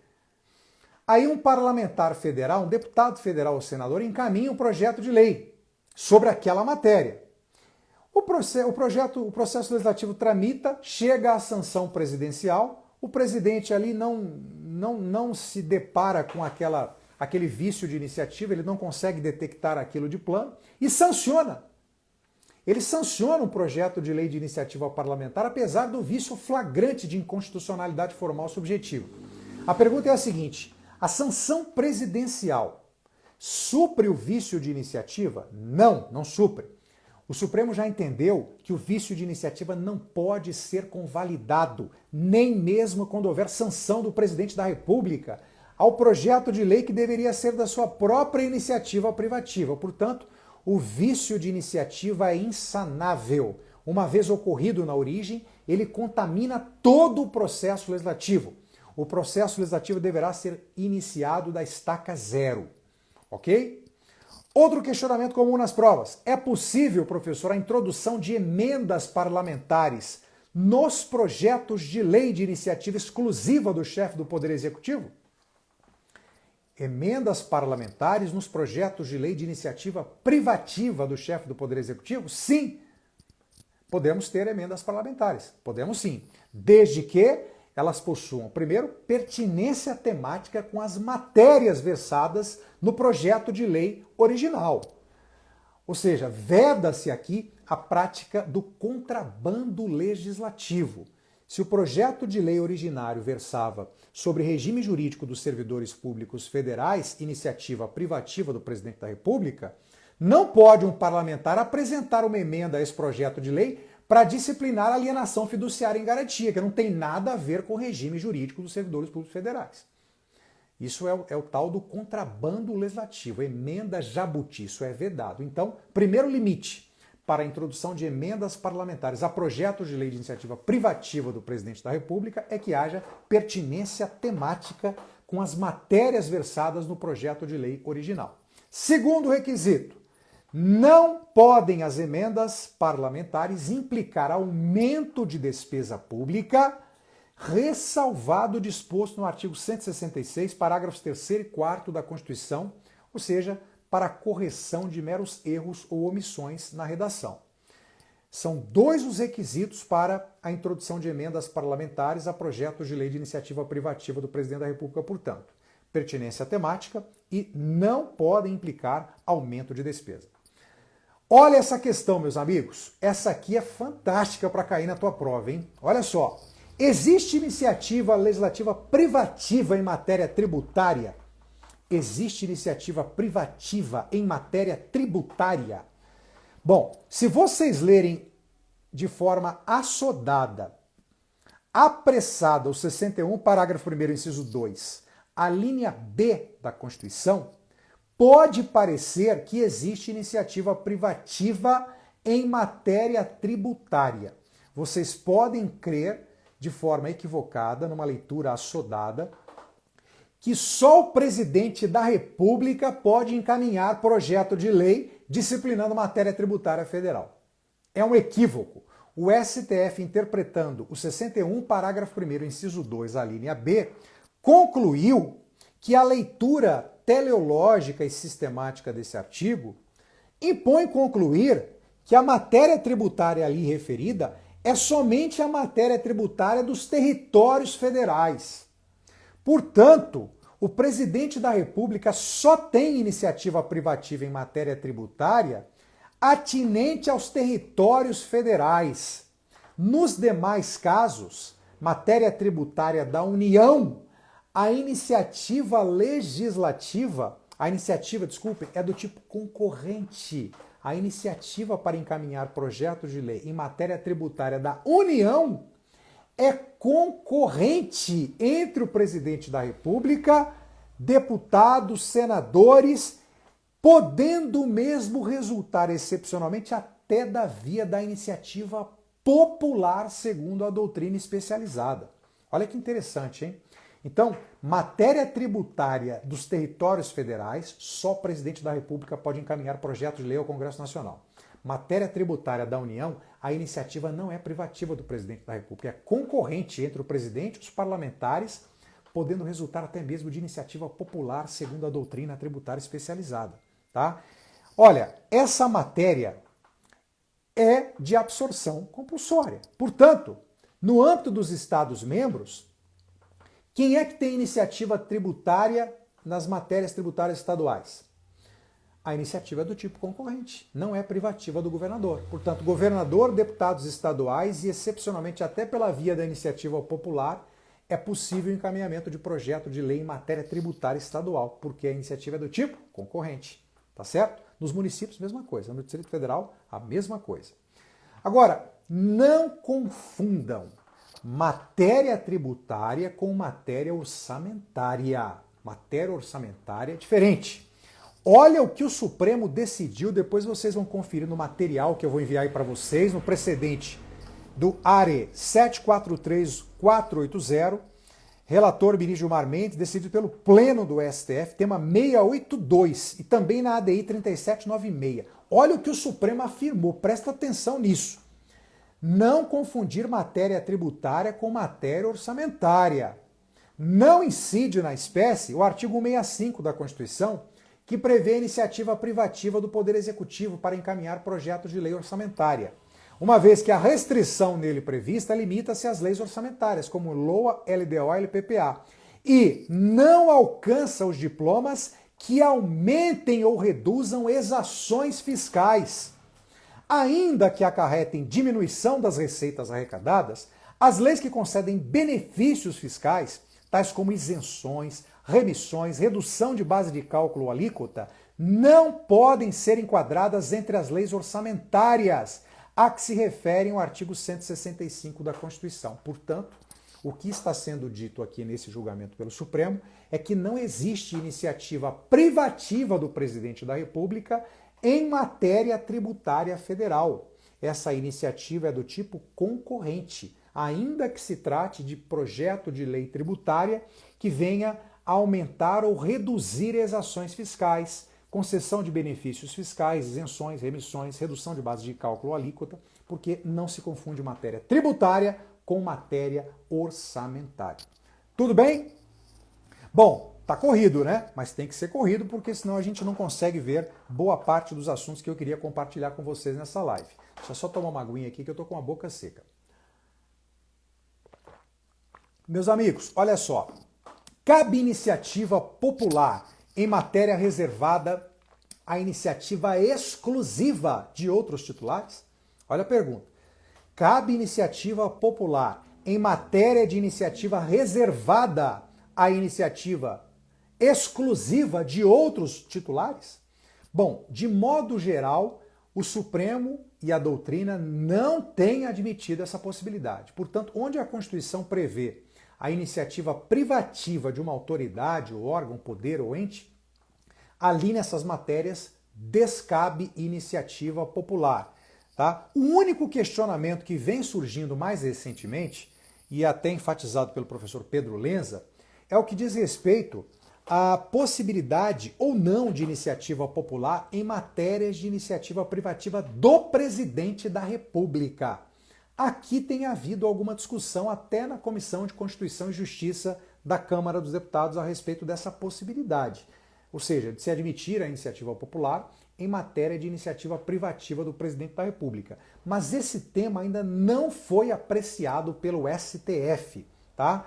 Aí um parlamentar federal, um deputado federal ou senador encaminha um projeto de lei sobre aquela matéria. O processo legislativo tramita, chega à sanção presidencial, o presidente ali não se depara com aquele vício de iniciativa, ele não consegue detectar aquilo de plano e sanciona. Ele sanciona um projeto de lei de iniciativa parlamentar, apesar do vício flagrante de inconstitucionalidade formal subjetiva. A pergunta é a seguinte: a sanção presidencial supre o vício de iniciativa? Não, não supre. O Supremo já entendeu que o vício de iniciativa não pode ser convalidado, nem mesmo quando houver sanção do presidente da República ao projeto de lei que deveria ser da sua própria iniciativa privativa. Portanto, o vício de iniciativa é insanável. Uma vez ocorrido na origem, ele contamina todo o processo legislativo. O processo legislativo deverá ser iniciado da estaca zero. Ok? Outro questionamento comum nas provas. É possível, professor, a introdução de emendas parlamentares nos projetos de lei de iniciativa exclusiva do chefe do Poder Executivo? Emendas parlamentares nos projetos de lei de iniciativa privativa do chefe do Poder Executivo? Sim, podemos ter emendas parlamentares. Podemos sim, desde que elas possuam, primeiro, pertinência temática com as matérias versadas no projeto de lei original. Ou seja, veda-se aqui a prática do contrabando legislativo. Se o projeto de lei originário versava sobre regime jurídico dos servidores públicos federais, iniciativa privativa do presidente da República, não pode um parlamentar apresentar uma emenda a esse projeto de lei para disciplinar a alienação fiduciária em garantia, que não tem nada a ver com o regime jurídico dos servidores públicos federais. Isso é o tal do contrabando legislativo, emenda jabuti, isso é vedado. Então, primeiro limite para a introdução de emendas parlamentares a projetos de lei de iniciativa privativa do presidente da República é que haja pertinência temática com as matérias versadas no projeto de lei original. Segundo requisito, não podem as emendas parlamentares implicar aumento de despesa pública, ressalvado o disposto no artigo 166, parágrafos 3º e 4º da Constituição, ou seja, para a correção de meros erros ou omissões na redação. São dois os requisitos para a introdução de emendas parlamentares a projetos de lei de iniciativa privativa do presidente da República, portanto, pertinência temática e não podem implicar aumento de despesa. Olha essa questão, meus amigos. Essa aqui é fantástica para cair na tua prova, hein? Olha só. Existe iniciativa legislativa privativa em matéria tributária? Existe iniciativa privativa em matéria tributária? Bom, se vocês lerem de forma assodada, apressada, o 61, parágrafo 1º, inciso 2, a linha B da Constituição, pode parecer que existe iniciativa privativa em matéria tributária. Vocês podem crer, de forma equivocada, numa leitura assodada, que só o presidente da República pode encaminhar projeto de lei disciplinando matéria tributária federal. É um equívoco. O STF, interpretando o 61, parágrafo 1º, inciso 2, a linha B, concluiu que a leitura teleológica e sistemática desse artigo impõe concluir que a matéria tributária ali referida é somente a matéria tributária dos territórios federais. Portanto, o presidente da República só tem iniciativa privativa em matéria tributária atinente aos territórios federais. Nos demais casos, matéria tributária da União, a iniciativa legislativa, é do tipo concorrente. A iniciativa para encaminhar projetos de lei em matéria tributária da União é concorrente entre o presidente da República, deputados, senadores, podendo mesmo resultar excepcionalmente até da via da iniciativa popular, segundo a doutrina especializada. Olha que interessante, hein? Então, matéria tributária dos territórios federais, só o presidente da República pode encaminhar projeto de lei ao Congresso Nacional. Matéria tributária da União, a iniciativa não é privativa do presidente da República, é concorrente entre o presidente e os parlamentares, podendo resultar até mesmo de iniciativa popular, segundo a doutrina tributária especializada. Tá? Olha, essa matéria é de absorção compulsória. Portanto, no âmbito dos Estados-membros, quem é que tem iniciativa tributária nas matérias tributárias estaduais? A iniciativa é do tipo concorrente, não é privativa do governador. Portanto, governador, deputados estaduais e, excepcionalmente, até pela via da iniciativa popular, é possível o encaminhamento de projeto de lei em matéria tributária estadual, porque a iniciativa é do tipo concorrente. Tá certo? Nos municípios, mesma coisa. No Distrito Federal, a mesma coisa. Agora, não confundam matéria tributária com matéria orçamentária. Matéria orçamentária é diferente. Olha o que o Supremo decidiu, depois vocês vão conferir no material que eu vou enviar aí para vocês, no precedente do ARE 743480, relator ministro Gilmar Mendes, decidido pelo Pleno do STF, tema 682, e também na ADI 3796. Olha o que o Supremo afirmou, presta atenção nisso. Não confundir matéria tributária com matéria orçamentária. Não incide na espécie o artigo 165 da Constituição, que prevê a iniciativa privativa do Poder Executivo para encaminhar projetos de lei orçamentária, uma vez que a restrição nele prevista limita-se às leis orçamentárias, como LOA, LDO e LPPA, e não alcança os diplomas que aumentem ou reduzam exações fiscais. Ainda que acarretem diminuição das receitas arrecadadas, as leis que concedem benefícios fiscais, tais como isenções, remissões, redução de base de cálculo ou alíquota, não podem ser enquadradas entre as leis orçamentárias, a que se referem o artigo 165 da Constituição. Portanto, o que está sendo dito aqui nesse julgamento pelo Supremo é que não existe iniciativa privativa do presidente da República em matéria tributária federal. Essa iniciativa é do tipo concorrente, ainda que se trate de projeto de lei tributária que venha a aumentar ou reduzir exações fiscais, concessão de benefícios fiscais, isenções, remissões, redução de base de cálculo ou alíquota, porque não se confunde matéria tributária com matéria orçamentária. Tudo bem? Bom, tá corrido, né? Mas tem que ser corrido, porque senão a gente não consegue ver boa parte dos assuntos que eu queria compartilhar com vocês nessa live. Deixa eu só tomar uma aguinha aqui que eu tô com a boca seca. Meus amigos, olha só. Cabe iniciativa popular em matéria reservada à iniciativa exclusiva de outros titulares? Olha a pergunta. Cabe iniciativa popular em matéria de iniciativa reservada à iniciativa exclusiva de outros titulares? Bom, de modo geral, o Supremo e a doutrina não têm admitido essa possibilidade. Portanto, onde a Constituição prevê a iniciativa privativa de uma autoridade, ou órgão, poder ou ente, ali nessas matérias descabe iniciativa popular. Tá? O único questionamento que vem surgindo mais recentemente, e até enfatizado pelo professor Pedro Lenza, é o que diz respeito à possibilidade ou não de iniciativa popular em matérias de iniciativa privativa do presidente da República. Aqui tem havido alguma discussão até na Comissão de Constituição e Justiça da Câmara dos Deputados a respeito dessa possibilidade. Ou seja, de se admitir a iniciativa popular em matéria de iniciativa privativa do presidente da República. Mas esse tema ainda não foi apreciado pelo STF, tá?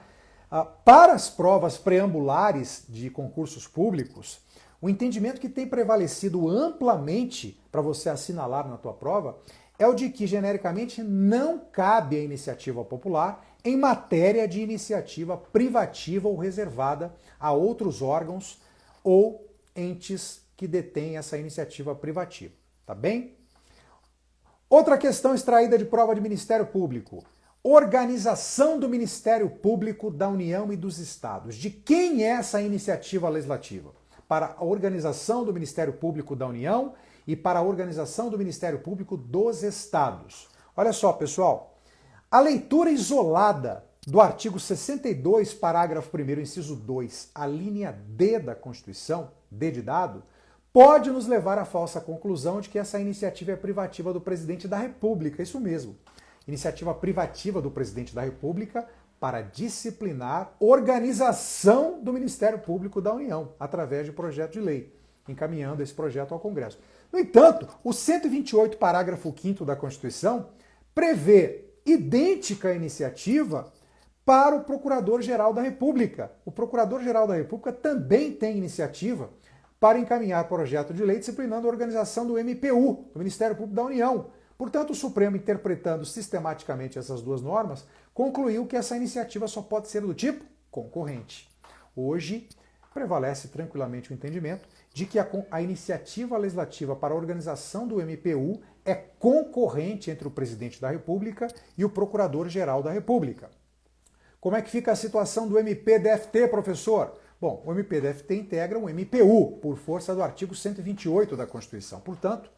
Para as provas preambulares de concursos públicos, o entendimento que tem prevalecido amplamente para você assinalar na tua prova é o de que, genericamente, não cabe a iniciativa popular em matéria de iniciativa privativa ou reservada a outros órgãos ou entes que detêm essa iniciativa privativa. Tá bem? Outra questão extraída de prova de Ministério Público. Organização do Ministério Público da União e dos Estados. De quem é essa iniciativa legislativa? Para a organização do Ministério Público da União e para a organização do Ministério Público dos Estados. Olha só, pessoal, a leitura isolada do artigo 62, parágrafo 1º, inciso 2, a linha D da Constituição, D de dado, pode nos levar à falsa conclusão de que essa iniciativa é privativa do presidente da República. Isso mesmo, iniciativa privativa do presidente da República para disciplinar organização do Ministério Público da União, através de projeto de lei, encaminhando esse projeto ao Congresso. No entanto, o 128, parágrafo 5º da Constituição, prevê idêntica iniciativa para o Procurador-Geral da República. O Procurador-Geral da República também tem iniciativa para encaminhar projeto de lei disciplinando a organização do MPU, do Ministério Público da União. Portanto, o Supremo, interpretando sistematicamente essas duas normas, concluiu que essa iniciativa só pode ser do tipo concorrente. Hoje, prevalece tranquilamente o entendimento de que a iniciativa legislativa para a organização do MPU é concorrente entre o Presidente da República e o Procurador-Geral da República. Como é que fica a situação do MPDFT, professor? Bom, o MPDFT integra o MPU, por força do artigo 128 da Constituição. Portanto,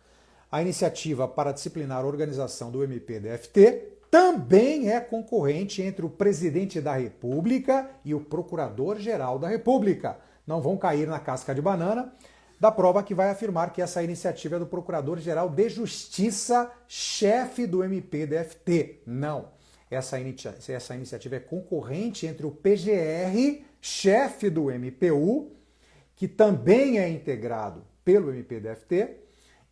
a iniciativa para disciplinar a organização do MPDFT também é concorrente entre o Presidente da República e o Procurador-Geral da República. Não vão cair na casca de banana da prova que vai afirmar que essa iniciativa é do Procurador-Geral de Justiça, chefe do MPDFT. Não. Essa iniciativa é concorrente entre o PGR, chefe do MPU, que também é integrado pelo MPDFT,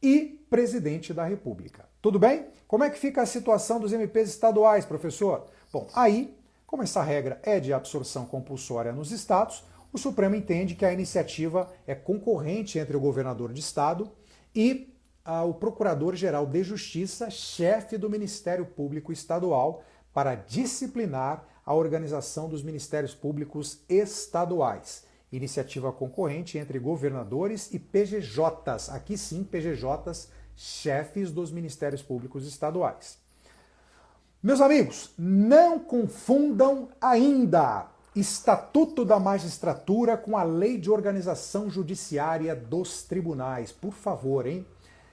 e Presidente da República. Tudo bem? Como é que fica a situação dos MPs estaduais, professor? Bom, aí, como essa regra é de absorção compulsória nos estados, o Supremo entende que a iniciativa é concorrente entre o governador de estado e o Procurador-Geral de Justiça, chefe do Ministério Público Estadual, para disciplinar a organização dos Ministérios Públicos Estaduais. Iniciativa concorrente entre governadores e PGJs. Aqui sim, PGJs, chefes dos Ministérios Públicos Estaduais. Meus amigos, não confundam ainda Estatuto da Magistratura com a Lei de Organização Judiciária dos Tribunais. Por favor, hein?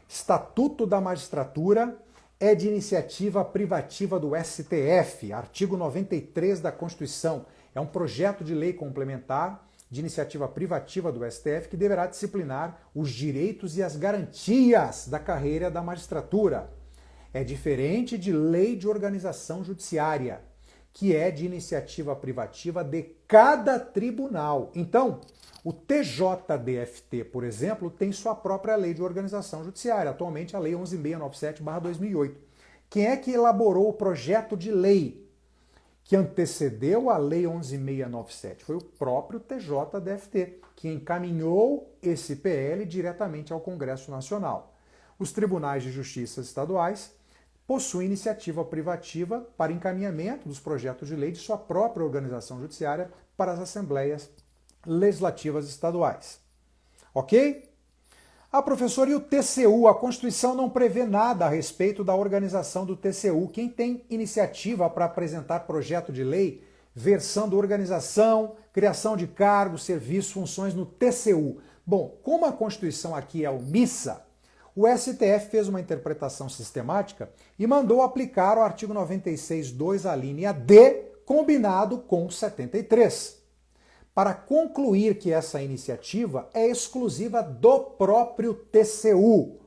Estatuto da Magistratura é de iniciativa privativa do STF, artigo 93 da Constituição. É um projeto de lei complementar de iniciativa privativa do STF que deverá disciplinar os direitos e as garantias da carreira da magistratura. É diferente de Lei de Organização Judiciária, que é de iniciativa privativa de cada tribunal. Então, o TJDFT, por exemplo, tem sua própria Lei de Organização Judiciária, atualmente a Lei 11.697/2008. Quem é que elaborou o projeto de lei que antecedeu a Lei 11.697? Foi o próprio TJDFT, que encaminhou esse PL diretamente ao Congresso Nacional. Os tribunais de justiça estaduais possuem iniciativa privativa para encaminhamento dos projetos de lei de sua própria organização judiciária para as assembleias legislativas estaduais. Ok? Ah, professor, e o TCU? A Constituição não prevê nada a respeito da organização do TCU. Quem tem iniciativa para apresentar projeto de lei versando organização, criação de cargos, serviços, funções no TCU? Bom, como a Constituição aqui é omissa, o STF fez uma interpretação sistemática e mandou aplicar o artigo 96.2, a linha D, combinado com o 73. Para concluir que essa iniciativa é exclusiva do próprio TCU.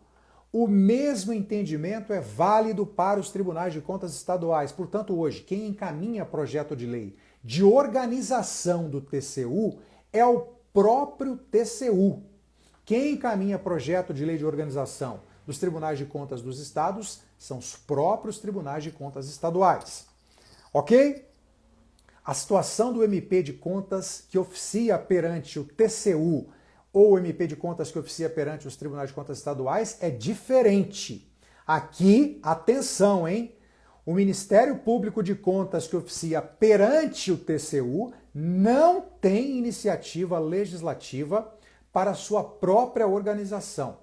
O mesmo entendimento é válido para os tribunais de contas estaduais. Portanto, hoje, quem encaminha projeto de lei de organização do TCU é o próprio TCU. Quem encaminha projeto de lei de organização dos tribunais de contas dos estados são os próprios tribunais de contas estaduais. Ok? A situação do MP de contas que oficia perante o TCU ou o MP de contas que oficia perante os tribunais de contas estaduais é diferente. Aqui, atenção, hein? O Ministério Público de Contas que oficia perante o TCU não tem iniciativa legislativa para sua própria organização.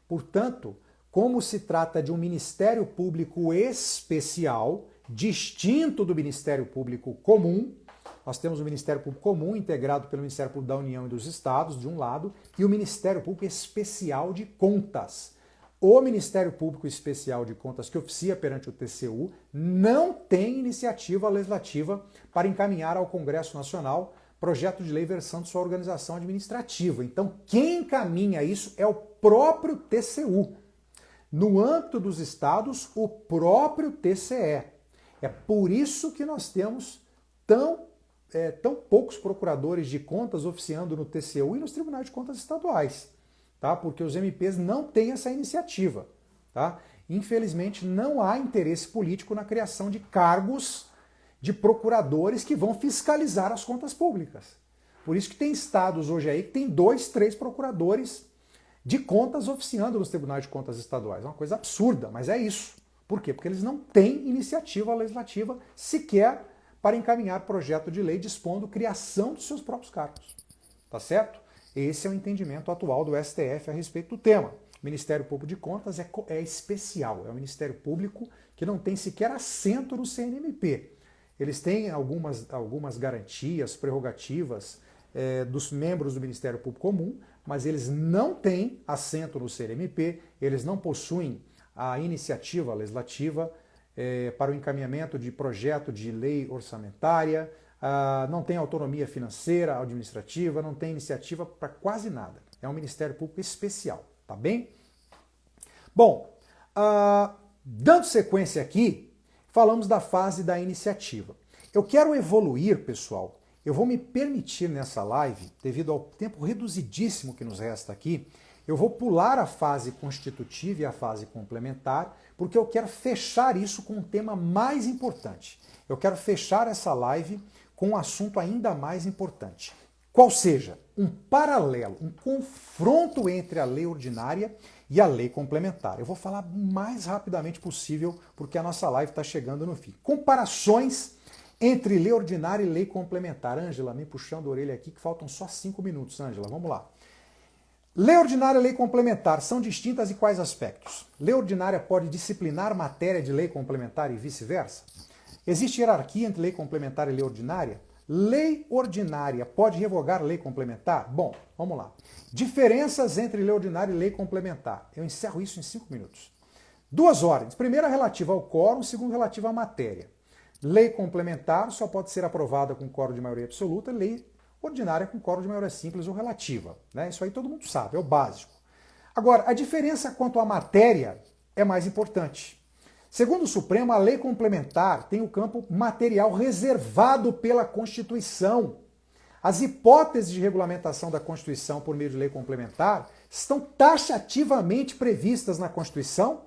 Portanto, como se trata de um Ministério Público especial, distinto do Ministério Público comum, nós temos o Ministério Público Comum, integrado pelo Ministério Público da União e dos Estados, de um lado, e o Ministério Público Especial de Contas. O Ministério Público Especial de Contas, que oficia perante o TCU, não tem iniciativa legislativa para encaminhar ao Congresso Nacional projeto de lei versando sua organização administrativa. Então, quem encaminha isso é o próprio TCU. No âmbito dos estados, o próprio TCE. É por isso que nós temos tão poucos procuradores de contas oficiando no TCU e nos tribunais de contas estaduais, tá? Porque os MPs não têm essa iniciativa, tá? Infelizmente, não há interesse político na criação de cargos de procuradores que vão fiscalizar as contas públicas. Por isso que tem estados hoje aí que tem 2, 3 procuradores de contas oficiando nos tribunais de contas estaduais. É uma coisa absurda, mas é isso. Por quê? Porque eles não têm iniciativa legislativa sequer para encaminhar projeto de lei dispondo criação dos seus próprios cargos. Tá certo? Esse é o entendimento atual do STF a respeito do tema. O Ministério Público de Contas é especial, é um Ministério Público que não tem sequer assento no CNMP. Eles têm algumas garantias, prerrogativas dos membros do Ministério Público Comum, mas eles não têm assento no CNMP, eles não possuem a iniciativa legislativa para o encaminhamento de projeto de lei orçamentária, não tem autonomia financeira, administrativa, não tem iniciativa para quase nada. É um Ministério Público especial, tá bem? Bom, dando sequência aqui, falamos da fase da iniciativa. Eu quero evoluir, pessoal. Eu vou me permitir nessa live, devido ao tempo reduzidíssimo que nos resta aqui, eu vou pular a fase constitutiva e a fase complementar, porque eu quero fechar isso com um tema mais importante. Eu quero fechar essa live com um assunto ainda mais importante. Qual seja um paralelo, um confronto entre a lei ordinária e a lei complementar. Eu vou falar o mais rapidamente possível, porque a nossa live está chegando no fim. Comparações entre lei ordinária e lei complementar. Ângela, me puxando a orelha aqui, que faltam só 5 minutos, Ângela. Vamos lá. Lei ordinária e lei complementar são distintas em quais aspectos? Lei ordinária pode disciplinar matéria de lei complementar e vice-versa? Existe hierarquia entre lei complementar e lei ordinária? Lei ordinária pode revogar lei complementar? Bom, vamos lá. Diferenças entre lei ordinária e lei complementar. Eu encerro isso em 5 minutos. 2 ordens. Primeira relativa ao quórum, segunda relativa à matéria. Lei complementar só pode ser aprovada com quórum de maioria absoluta, lei ordinária com quórum de maioria simples ou relativa. Né? Isso aí todo mundo sabe, é o básico. Agora, a diferença quanto à matéria é mais importante. Segundo o Supremo, a lei complementar tem o campo material reservado pela Constituição. As hipóteses de regulamentação da Constituição por meio de lei complementar estão taxativamente previstas na Constituição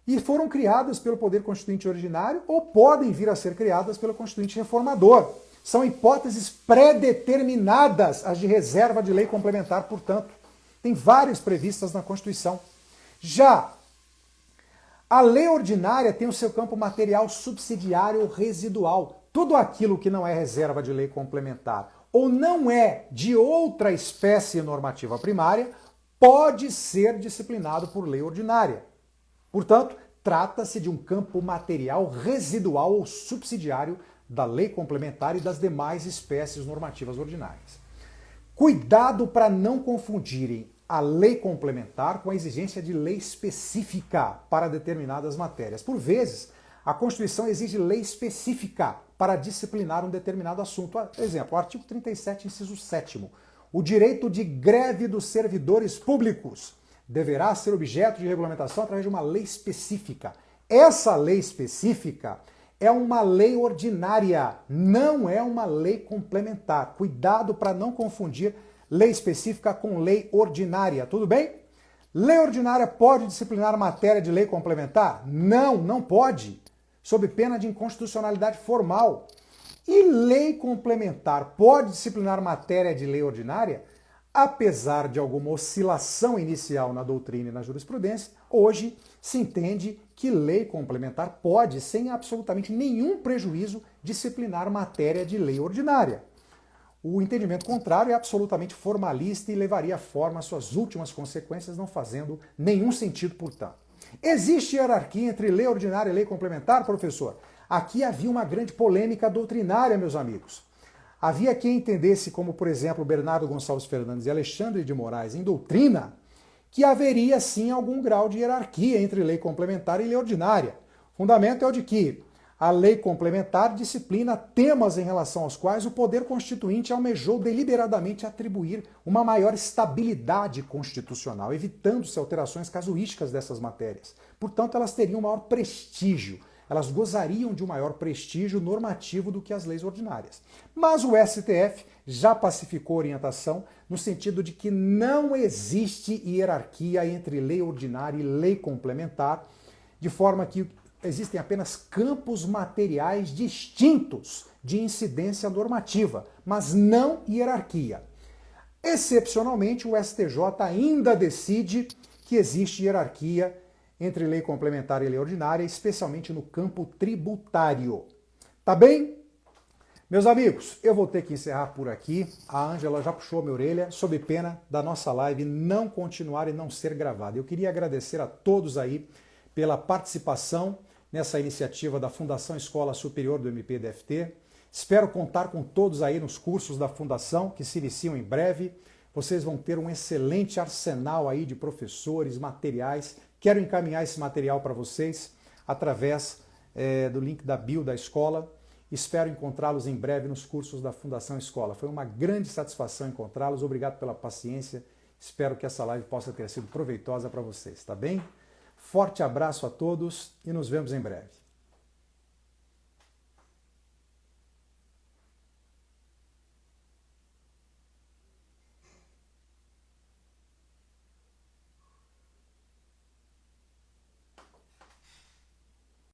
e foram criadas pelo Poder Constituinte originário ou podem vir a ser criadas pelo Constituinte reformador. São hipóteses pré-determinadas, as de reserva de lei complementar, portanto. Tem várias previstas na Constituição. Já a lei ordinária tem o seu campo material subsidiário ou residual. Tudo aquilo que não é reserva de lei complementar ou não é de outra espécie normativa primária pode ser disciplinado por lei ordinária. Portanto, trata-se de um campo material residual ou subsidiário da lei complementar e das demais espécies normativas ordinárias. Cuidado para não confundirem a lei complementar com a exigência de lei específica para determinadas matérias. Por vezes, a Constituição exige lei específica para disciplinar um determinado assunto. Por exemplo, o artigo 37, inciso 7º. O direito de greve dos servidores públicos deverá ser objeto de regulamentação através de uma lei específica. Essa lei específica é uma lei ordinária, não é uma lei complementar. Cuidado para não confundir lei específica com lei ordinária, tudo bem? Lei ordinária pode disciplinar matéria de lei complementar? Não, não pode, sob pena de inconstitucionalidade formal. E lei complementar pode disciplinar matéria de lei ordinária? Apesar de alguma oscilação inicial na doutrina e na jurisprudência, hoje se entende que lei complementar pode, sem absolutamente nenhum prejuízo, disciplinar matéria de lei ordinária. O entendimento contrário é absolutamente formalista e levaria a forma às suas últimas consequências, não fazendo nenhum sentido, portanto. Existe hierarquia entre lei ordinária e lei complementar, professor? Aqui havia uma grande polêmica doutrinária, meus amigos. Havia quem entendesse, como por exemplo Bernardo Gonçalves Fernandes e Alexandre de Moraes, em doutrina, que haveria sim algum grau de hierarquia entre lei complementar e lei ordinária. O fundamento é o de que a lei complementar disciplina temas em relação aos quais o poder constituinte almejou deliberadamente atribuir uma maior estabilidade constitucional, evitando-se alterações casuísticas dessas matérias. Portanto, elas teriam maior prestígio. Elas gozariam de um maior prestígio normativo do que as leis ordinárias. Mas o STF já pacificou a orientação no sentido de que não existe hierarquia entre lei ordinária e lei complementar, de forma que existem apenas campos materiais distintos de incidência normativa, mas não hierarquia. Excepcionalmente, o STJ ainda decide que existe hierarquia entre lei complementar e lei ordinária, especialmente no campo tributário. Tá bem? Meus amigos, eu vou ter que encerrar por aqui. A Ângela já puxou minha orelha, sob pena da nossa live não continuar e não ser gravada. Eu queria agradecer a todos aí pela participação nessa iniciativa da Fundação Escola Superior do MPDFT. Espero contar com todos aí nos cursos da Fundação, que se iniciam em breve. Vocês vão ter um excelente arsenal aí de professores, materiais. Quero encaminhar esse material para vocês através do link da bio da escola. Espero encontrá-los em breve nos cursos da Fundação Escola. Foi uma grande satisfação encontrá-los. Obrigado pela paciência. Espero que essa live possa ter sido proveitosa para vocês, tá bem? Forte abraço a todos e nos vemos em breve.